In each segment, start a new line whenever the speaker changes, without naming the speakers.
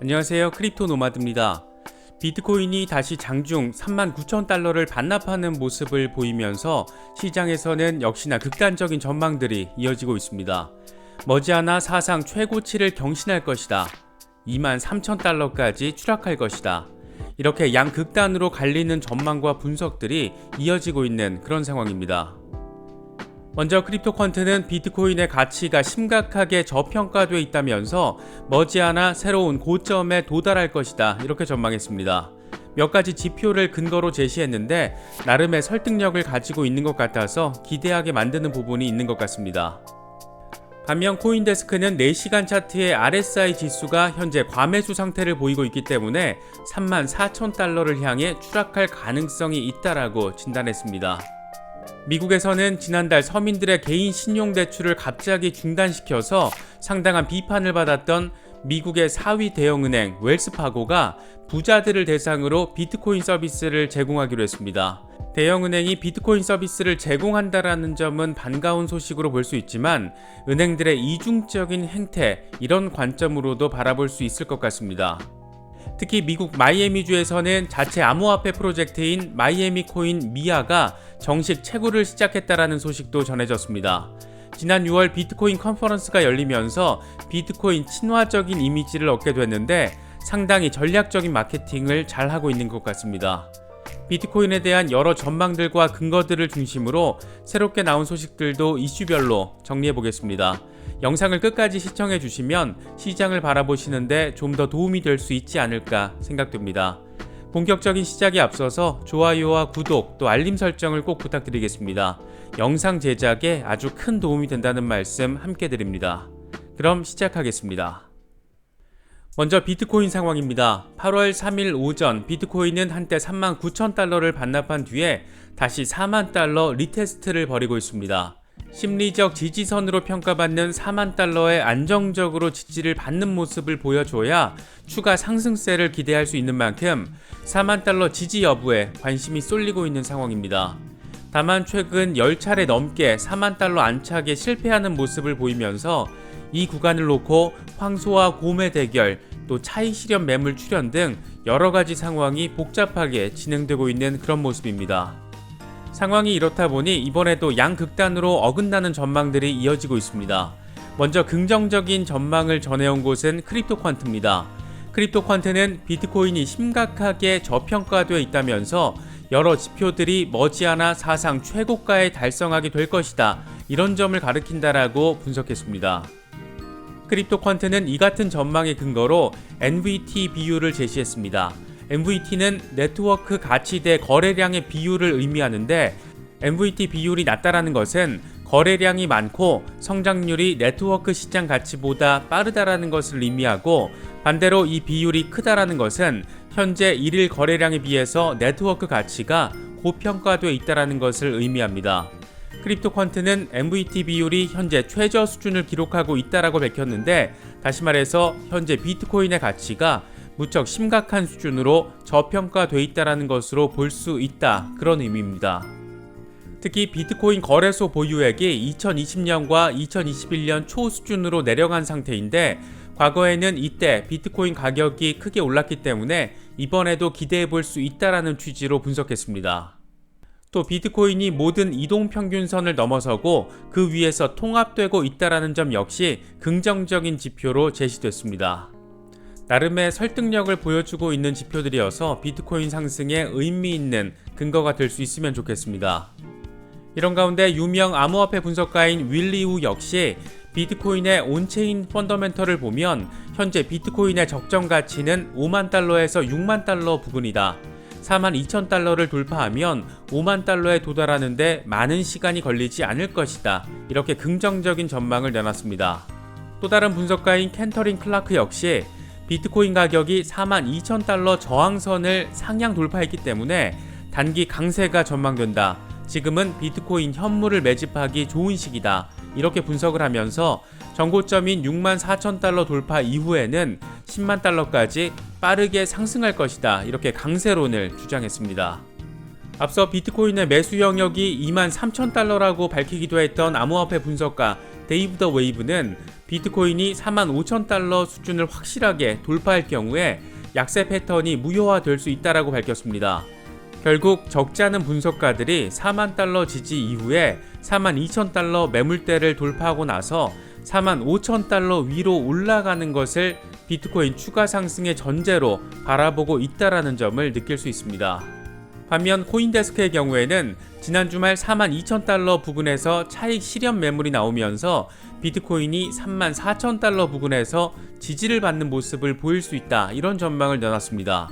안녕하세요, 크립토 노마드입니다. 비트코인이 다시 장중 39,000달러를 반납하는 모습을 보이면서 시장에서는 역시나 극단적인 전망들이 이어지고 있습니다. 머지않아 사상 최고치를 경신할 것이다. 23,000달러까지 추락할 것이다. 이렇게 양극단으로 갈리는 전망과 분석들이 이어지고 있는 그런 상황입니다. 먼저 크립토퀀트는 비트코인의 가치가 심각하게 저평가되어 있다면서 머지않아 새로운 고점에 도달할 것이다, 이렇게 전망했습니다. 몇 가지 지표를 근거로 제시했는데 나름의 설득력을 가지고 있는 것 같아서 기대하게 만드는 부분이 있는 것 같습니다. 반면 코인데스크는 4시간 차트의 RSI 지수가 현재 과매수 상태를 보이고 있기 때문에 34,000달러를 향해 추락할 가능성이 있다라고 진단했습니다. 미국에서는 지난달 서민들의 개인 신용대출을 갑자기 중단시켜서 상당한 비판을 받았던 미국의 4위 대형은행 웰스파고가 부자들을 대상으로 비트코인 서비스를 제공하기로 했습니다. 대형은행이 비트코인 서비스를 제공한다라는 점은 반가운 소식으로 볼 수 있지만 은행들의 이중적인 행태, 이런 관점으로도 바라볼 수 있을 것 같습니다. 특히 미국 마이애미주에서는 자체 암호화폐 프로젝트인 마이애미 코인 미아가 정식 채굴을 시작했다라는 소식도 전해졌습니다. 지난 6월 비트코인 컨퍼런스가 열리면서 비트코인 친화적인 이미지를 얻게 됐는데 상당히 전략적인 마케팅을 잘하고 있는 것 같습니다. 비트코인에 대한 여러 전망들과 근거들을 중심으로 새롭게 나온 소식들도 이슈별로 정리해 보겠습니다. 영상을 끝까지 시청해 주시면 시장을 바라보시는데 좀 더 도움이 될 수 있지 않을까 생각됩니다. 본격적인 시작에 앞서서 좋아요와 구독 또 알림 설정을 꼭 부탁드리겠습니다. 영상 제작에 아주 큰 도움이 된다는 말씀 함께 드립니다. 그럼 시작하겠습니다. 먼저 비트코인 상황입니다. 8월 3일 오전 비트코인은 한때 39,000달러를 반납한 뒤에 다시 4만 달러 리테스트를 벌이고 있습니다. 심리적 지지선으로 평가받는 4만 달러에 안정적으로 지지를 받는 모습을 보여줘야 추가 상승세를 기대할 수 있는 만큼 4만 달러 지지 여부에 관심이 쏠리고 있는 상황입니다. 다만 최근 10차례 넘게 4만 달러 안착에 실패하는 모습을 보이면서 이 구간을 놓고 황소와 곰의 대결, 또 차익 실현 매물 출현 등 여러 가지 상황이 복잡하게 진행되고 있는 그런 모습입니다. 상황이 이렇다 보니 이번에도 양극단으로 어긋나는 전망들이 이어지고 있습니다. 먼저 긍정적인 전망을 전해온 곳은 크립토퀀트입니다. 크립토퀀트는 비트코인이 심각하게 저평가되어 있다면서 여러 지표들이 머지않아 사상 최고가에 달성하게 될 것이다, 이런 점을 가리킨다라고 분석했습니다. 크립토퀀트는 이 같은 전망의 근거로 NVT 비율을 제시했습니다. NVT는 네트워크 가치 대 거래량의 비율을 의미하는데 NVT 비율이 낮다라는 것은 거래량이 많고 성장률이 네트워크 시장 가치보다 빠르다라는 것을 의미하고, 반대로 이 비율이 크다라는 것은 현재 일일 거래량에 비해서 네트워크 가치가 고평가되어 있다라는 것을 의미합니다. 크립토퀀트는 NVT 비율이 현재 최저 수준을 기록하고 있다라고 밝혔는데, 다시 말해서 현재 비트코인의 가치가 무척 심각한 수준으로 저평가되어 있다는 것으로 볼 수 있다, 그런 의미입니다. 특히 비트코인 거래소 보유액이 2020년과 2021년 초 수준으로 내려간 상태인데, 과거에는 이때 비트코인 가격이 크게 올랐기 때문에 이번에도 기대해 볼 수 있다는 취지로 분석했습니다. 또 비트코인이 모든 이동평균선을 넘어서고 그 위에서 통합되고 있다는 점 역시 긍정적인 지표로 제시됐습니다. 나름의 설득력을 보여주고 있는 지표들이어서 비트코인 상승에 의미 있는 근거가 될 수 있으면 좋겠습니다. 이런 가운데 유명 암호화폐 분석가인 윌리우 역시 비트코인의 온체인 펀더멘털을 보면 현재 비트코인의 적정 가치는 5만 달러에서 6만 달러 부근이다. 42,000달러를 돌파하면 5만 달러에 도달하는데 많은 시간이 걸리지 않을 것이다, 이렇게 긍정적인 전망을 내놨습니다. 또 다른 분석가인 켄터린 클라크 역시 비트코인 가격이 42,000달러 저항선을 상향 돌파했기 때문에 단기 강세가 전망된다. 지금은 비트코인 현물을 매집하기 좋은 시기다, 이렇게 분석을 하면서 전고점인 64,000달러 돌파 이후에는 10만 달러까지 빠르게 상승할 것이다, 이렇게 강세론을 주장했습니다. 앞서 비트코인의 매수 영역이 23,000달러라고 밝히기도 했던 암호화폐 분석가 데이브 더 웨이브는 비트코인이 45,000달러 수준을 확실하게 돌파할 경우에 약세 패턴이 무효화될 수 있다고 밝혔습니다. 결국 적지 않은 분석가들이 40,000달러 지지 이후에 42,000달러 매물대를 돌파하고 나서 45,000달러 위로 올라가는 것을 비트코인 추가 상승의 전제로 바라보고 있다는 점을 느낄 수 있습니다. 반면 코인데스크의 경우에는 지난 주말 42,000달러 부근에서 차익 실현 매물이 나오면서 비트코인이 34,000달러 부근에서 지지를 받는 모습을 보일 수 있다, 이런 전망을 내놨습니다.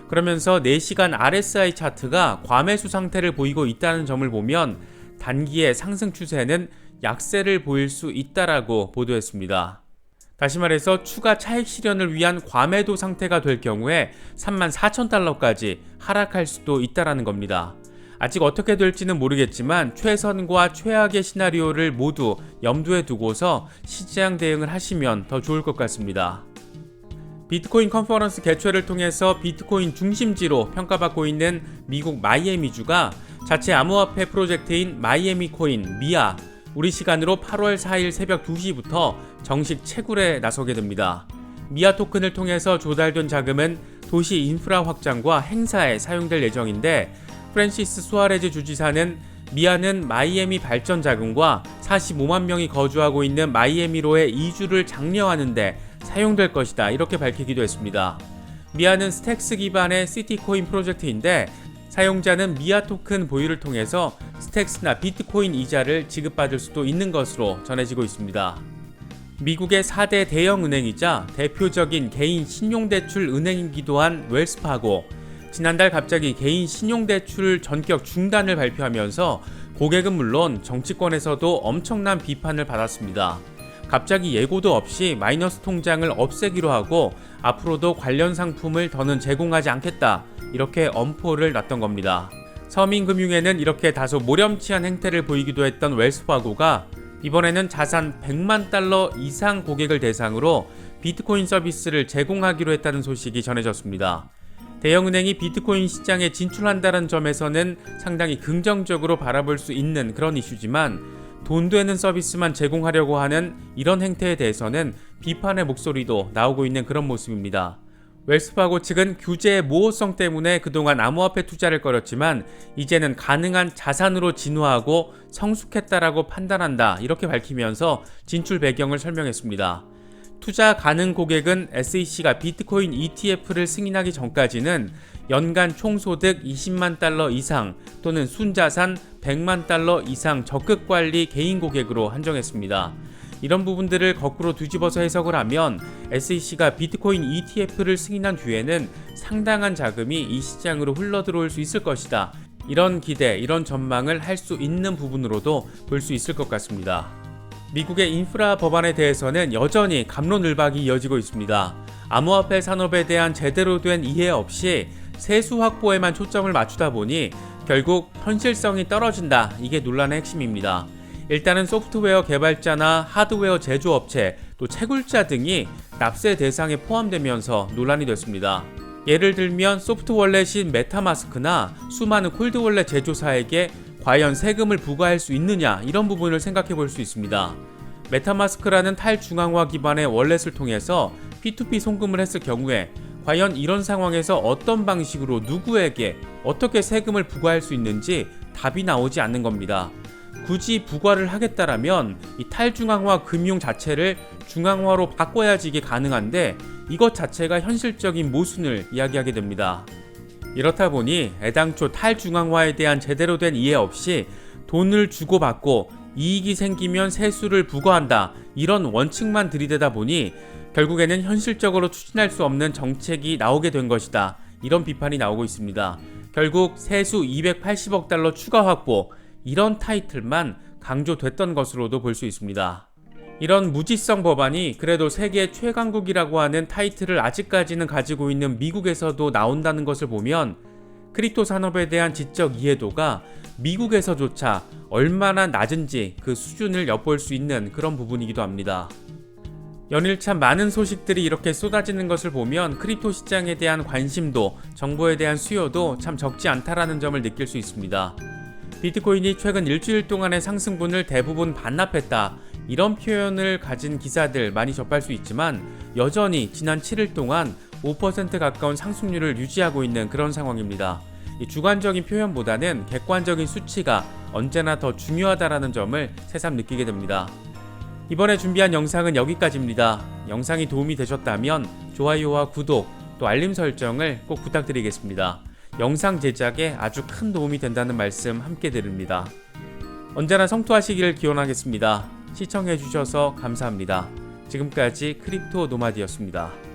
그러면서 4시간 RSI 차트가 과매수 상태를 보이고 있다는 점을 보면 단기의 상승 추세는 약세를 보일 수 있다라고 보도했습니다. 다시 말해서 추가 차익 실현을 위한 과매도 상태가 될 경우에 34,000달러까지 하락할 수도 있다는 겁니다. 아직 어떻게 될지는 모르겠지만 최선과 최악의 시나리오를 모두 염두에 두고서 시장 대응을 하시면 더 좋을 것 같습니다. 비트코인 컨퍼런스 개최를 통해서 비트코인 중심지로 평가받고 있는 미국 마이애미주가 자체 암호화폐 프로젝트인 마이애미 코인 미아, 우리 시간으로 8월 4일 새벽 2시부터 정식 채굴에 나서게 됩니다. 미아 토큰을 통해서 조달된 자금은 도시 인프라 확장과 행사에 사용될 예정인데, 프랜시스 수아레즈 주지사는 미아는 마이애미 발전 자금과 45만 명이 거주하고 있는 마이애미로의 이주를 장려하는데 사용될 것이다, 이렇게 밝히기도 했습니다. 미아는 스택스 기반의 시티코인 프로젝트인데 사용자는 미아 토큰 보유를 통해서 스택스나 비트코인 이자를 지급받을 수도 있는 것으로 전해지고 있습니다. 미국의 4대 대형 은행이자 대표적인 개인 신용대출 은행이기도 한 웰스파고, 지난달 갑자기 개인 신용대출 전격 중단을 발표하면서 고객은 물론 정치권에서도 엄청난 비판을 받았습니다. 갑자기 예고도 없이 마이너스 통장을 없애기로 하고 앞으로도 관련 상품을 더는 제공하지 않겠다, 이렇게 엄포를 놨던 겁니다. 서민금융에는 이렇게 다소 모렴치한 행태를 보이기도 했던 웰스파고가 이번에는 자산 100만 달러 이상 고객을 대상으로 비트코인 서비스를 제공하기로 했다는 소식이 전해졌습니다. 대형은행이 비트코인 시장에 진출한다는 점에서는 상당히 긍정적으로 바라볼 수 있는 그런 이슈지만, 돈 되는 서비스만 제공하려고 하는 이런 행태에 대해서는 비판의 목소리도 나오고 있는 그런 모습입니다. 웰스파고 측은 규제의 모호성 때문에 그동안 암호화폐 투자를 꺼렸지만 이제는 가능한 자산으로 진화하고 성숙했다라고 판단한다, 이렇게 밝히면서 진출 배경을 설명했습니다. 투자 가능 고객은 SEC가 비트코인 ETF를 승인하기 전까지는 연간 총소득 20만 달러 이상 또는 순자산 100만 달러 이상 적극 관리 개인 고객으로 한정했습니다. 이런 부분들을 거꾸로 뒤집어서 해석을 하면 SEC가 비트코인 ETF를 승인한 뒤에는 상당한 자금이 이 시장으로 흘러들어올 수 있을 것이다, 이런 기대, 이런 전망을 할 수 있는 부분으로도 볼 수 있을 것 같습니다. 미국의 인프라 법안에 대해서는 여전히 갑론을박이 이어지고 있습니다. 암호화폐 산업에 대한 제대로 된 이해 없이 세수 확보에만 초점을 맞추다 보니 결국 현실성이 떨어진다, 이게 논란의 핵심입니다. 일단은 소프트웨어 개발자나 하드웨어 제조업체, 또 채굴자 등이 납세 대상에 포함되면서 논란이 됐습니다. 예를 들면 소프트월렛인 메타마스크나 수많은 콜드월렛 제조사에게 과연 세금을 부과할 수 있느냐, 이런 부분을 생각해 볼 수 있습니다. 메타마스크라는 탈중앙화 기반의 월렛을 통해서 P2P 송금을 했을 경우에 과연 이런 상황에서 어떤 방식으로 누구에게 어떻게 세금을 부과할 수 있는지 답이 나오지 않는 겁니다. 굳이 부과를 하겠다라면 이 탈중앙화 금융 자체를 중앙화로 바꿔야지 이게 가능한데, 이것 자체가 현실적인 모순을 이야기하게 됩니다. 이렇다 보니 애당초 탈중앙화에 대한 제대로 된 이해 없이 돈을 주고받고 이익이 생기면 세수를 부과한다, 이런 원칙만 들이대다 보니 결국에는 현실적으로 추진할 수 없는 정책이 나오게 된 것이다, 이런 비판이 나오고 있습니다. 결국 세수 280억 달러 추가 확보, 이런 타이틀만 강조됐던 것으로도 볼 수 있습니다. 이런 무지성 법안이 그래도 세계 최강국이라고 하는 타이틀을 아직까지는 가지고 있는 미국에서도 나온다는 것을 보면 크립토 산업에 대한 지적 이해도가 미국에서조차 얼마나 낮은지 그 수준을 엿볼 수 있는 그런 부분이기도 합니다. 연일 참 많은 소식들이 이렇게 쏟아지는 것을 보면 크립토 시장에 대한 관심도 정보에 대한 수요도 참 적지 않다라는 점을 느낄 수 있습니다. 비트코인이 최근 일주일 동안의 상승분을 대부분 반납했다, 이런 표현을 가진 기사들 많이 접할 수 있지만 여전히 지난 7일 동안 5% 가까운 상승률을 유지하고 있는 그런 상황입니다. 이 주관적인 표현보다는 객관적인 수치가 언제나 더 중요하다라는 점을 새삼 느끼게 됩니다. 이번에 준비한 영상은 여기까지입니다. 영상이 도움이 되셨다면 좋아요와 구독, 또 알림 설정을 꼭 부탁드리겠습니다. 영상 제작에 아주 큰 도움이 된다는 말씀 함께 드립니다. 언제나 성투하시기를 기원하겠습니다. 시청해주셔서 감사합니다. 지금까지 크립토 노마드였습니다.